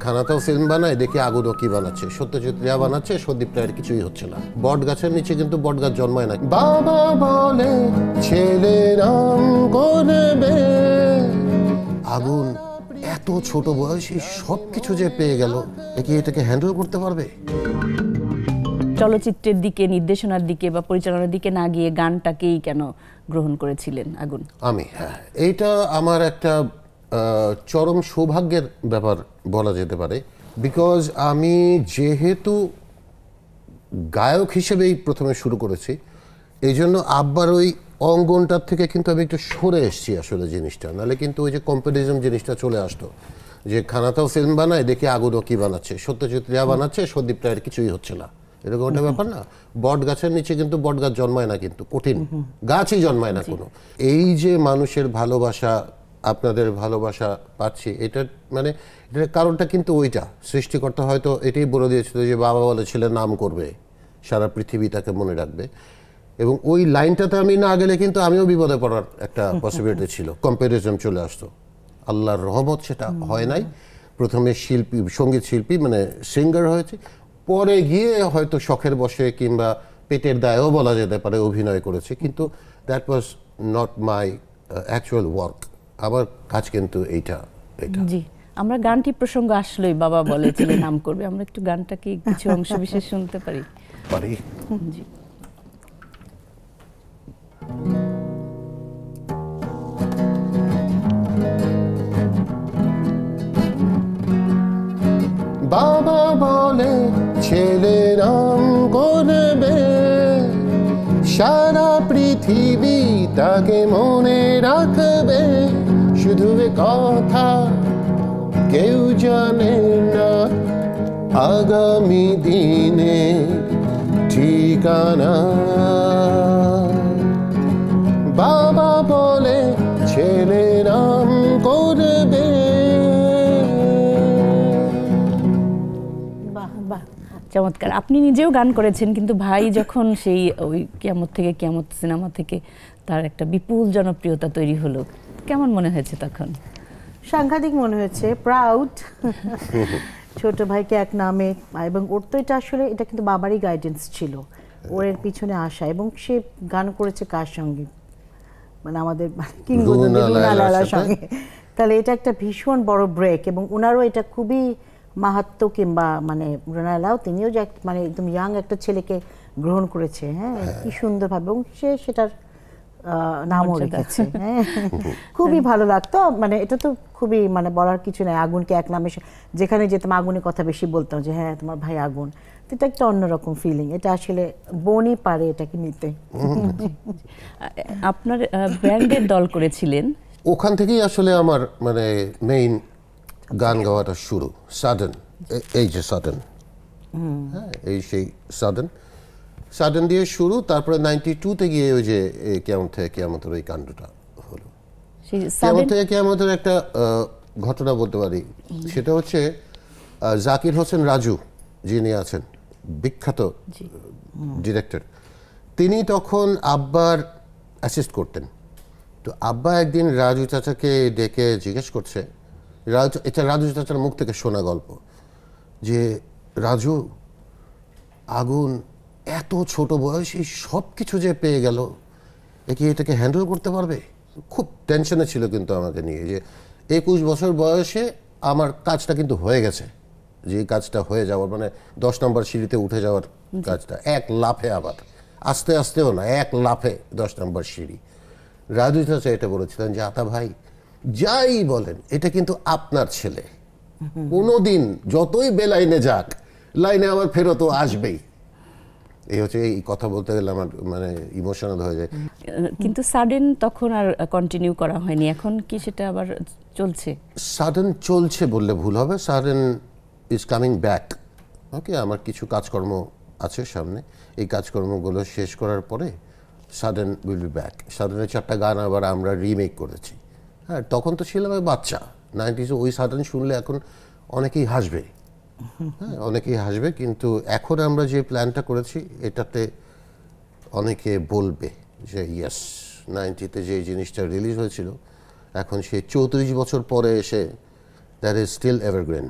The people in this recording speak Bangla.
খানাতেও ফিল্ম বানায়, দেখি আগুনও কি বানাচ্ছে, সত্যজিৎ রিয়া বানাচ্ছে, সন্দীপ রায়ের কিছুই হচ্ছে না। বট গাছের নিচে কিন্তু বট গাছ জন্মায় না। বাবা বলে ছেলে নাম করবে, আগুন এত ছোট বয়সে সবকিছু যে পেয়ে গেল, কি এটাকে হ্যান্ডেল করতে পারবে? চলচ্চিত্রের দিকে, নির্দেশনার দিকে বা পরিচালনার দিকে না গিয়ে গানটাকেই কেন গ্রহণ করেছিলেন আগুন? আমি এইটা আমার একটা চরম সৌভাগ্যের ব্যাপার বলা যেতে পারে। বিকজ আমি যেহেতু গায়ক হিসেবেই প্রথমে শুরু করেছি, এই জন্য আব্বার ওই অঙ্গনটার থেকে কিন্তু আমি একটু সরে এসেছি আসলে জিনিসটা। নাহলে কিন্তু ওই যে কম্পিটিশন জিনিসটা চলে আসতো, যে খানাতেও ফিল্ম বানায়, দেখি আগুনও কি বানাচ্ছে, সত্যজিৎ রিয়া বানাচ্ছে, সন্দীপ রায়ের কিছুই হচ্ছে না। এরকম একটা ব্যাপার না? বট গাছের নিচে কিন্তু বট গাছ জন্মায় না, কিন্তু কঠিন গাছই জন্মায় না কোনো। এই যে মানুষের ভালোবাসা, আপনাদের ভালোবাসা পাচ্ছি, এটা মানে এটার কারণটা কিন্তু ওইটা সৃষ্টিকর্তা হয়তো এটাই বলে দিয়েছিল যে বাবা বলে ছেলে নাম করবে, সারা পৃথিবী তাকে মনে রাখবে। এবং ওই লাইনটাতে আমি না গেলে কিন্তু আমিও বিপদে পড়ার একটা পসিবিলিটি ছিল, কম্প্যারিজম চলে আসতো। আল্লাহর রহমত সেটা হয় নাই। প্রথমে শিল্পী, সঙ্গীত শিল্পী মানে সিঙ্গার হয়েছে, পরে গিয়ে হয়তো শখের বসে কিংবা পেটের দায়েও বলা যেতে পারে অভিনয় করেছে, কিন্তু that was not my actual work. আমার কাজ কিন্তু এইটা। জি, আমরা গানটি প্রসঙ্গ আসলেই বাবা বলে ছেলে নাম করবে, আমরা একটু গানটা কি কিছু অংশ বিশেষ শুনতে পারি? পারি। জি। বাবা বলে ছেলে নাম করবে, সারা পৃথিবী তাকে মনে রাখবে, শুধু কথা কেউ জানে না আগামী দিনে ঠিকানা। বাবা বলে ছেলে নাম করবে। চমৎকার। আপনি নিজেও গান করেছেন, কিন্তু ভাই যখন সেই ওই কিয়ামত থেকে কিয়ামত সিনেমা থেকে তার একটা বিপুল জনপ্রিয়তা তৈরি হলো, কেমন মনে হয়েছে তখন? সাংঘাতিক মনে হয়েছে, প্রাউড। ছোট ভাইকে এক নামে, এবং ওর তো এটা আসলে এটা কিন্তু বাবারই গাইডেন্স ছিল, ওর এর পিছনে আসা। এবং সে গান করেছে কার সঙ্গে? মানে আমাদের কিংবদন্তি রুনা লালার সঙ্গে। তাহলে এটা একটা ভীষণ বড় ব্রেক, এবং ওনারও এটা খুবই মাহাত্ম্য। কিংবা মানে রুনা লালাও, তিনিও যে মানে একদম ইয়াং একটা ছেলেকে গ্রহণ করেছে, হ্যাঁ, কি সুন্দরভাবে, এবং সে সেটার নামও রেখেছে। হ্যাঁ, খুবই ভালো লাগতো। মানে এটা তো খুবই মানে বলার কিছু নাই। আগুনকে এক নামে যেখানে যেতাম আগুনের কথা বেশি বলতাম, যে হ্যাঁ তোমার ভাই আগুন। এটা একটা অন্যরকম ফিলিং, এটা আসলে বোনই পারে এটাকে নিতে। আপনার ব্যান্ডের দল করেছিলেন, ওখান থেকেই আসলে আমার মানে মেইন গান গাওয়াটা শুরু। সাডেন, এই যে সাডেন, হ্যাঁ, এই সেই সাডেন দিয়ে শুরু। তারপরে 92-তে গিয়ে ওই যে কেমন থেকে কেয়ামতের ওই কাণ্ডটা হলো। কেমন থেকে কেয়ামতের একটা ঘটনা বলতে পারি, সেটা হচ্ছে জাকির হোসেন রাজু যিনি আছেন, বিখ্যাত ডিরেক্টর, তিনি তখন আব্বার অ্যাসিস্ট করতেন। তো আব্বা একদিন রাজু চাচাকে ডেকে জিজ্ঞেস করছে, এটা রাজু চাচার মুখ থেকে শোনা গল্প, যে রাজু, আগুন এত ছোট বয়সে সব কিছু যে পেয়ে গেল, কি এটাকে হ্যান্ডেল করতে পারবে? খুব টেনশনে ছিল কিন্তু আমাকে নিয়ে, যে 21 বছর বয়সে আমার কাজটা কিন্তু হয়ে গেছে, যে কাজটা হয়ে যাওয়ার মানে 10 নম্বর সিঁড়িতে উঠে যাওয়ার কাজটা এক লাফে, আবার আস্তে আস্তেও না, এক লাফে 10 নম্বর সিঁড়ি। রাজু চাচা এটা বলেছিলেন যে আতা ভাই, যাই বলেন এটা কিন্তু আপনার ছেলে, কোনোদিন যতই বেলাইনে যাক লাইনে আবার ফেরতও আসবেই। এই হচ্ছে, এই কথা বলতে গেলে আমার মানে ইমোশনাল হয়ে যায়। কিন্তু সাডেন তখন আর কন্টিনিউ করা হয়নি, এখন কি সেটা আবার চলছে? সাডেন চলছে বললে ভুল হবে, সাডেন ইজ কামিং ব্যাক। ওকে, আমার কিছু কাজকর্ম আছে সামনে, এই কাজকর্মগুলো শেষ করার পরে সাডেন উইল বি ব্যাক। সাডেনের 4টা গান আবার আমরা রিমেক করেছি। হ্যাঁ, তখন তো ছিলাম বাচ্চা 90s, ওই সাডেন শুনলে এখন অনেকেই হাসবে, হ্যাঁ অনেকেই হাসবে, কিন্তু এখন আমরা যে প্ল্যানটা করেছি এটাতে অনেকে বলবে যে ইয়েস, 90-তে যে জিনিসটা রিলিজ হয়েছিল এখন সে 34 বছর পরে এসে দ্যাট ইজ স্টিল এভারগ্রিন।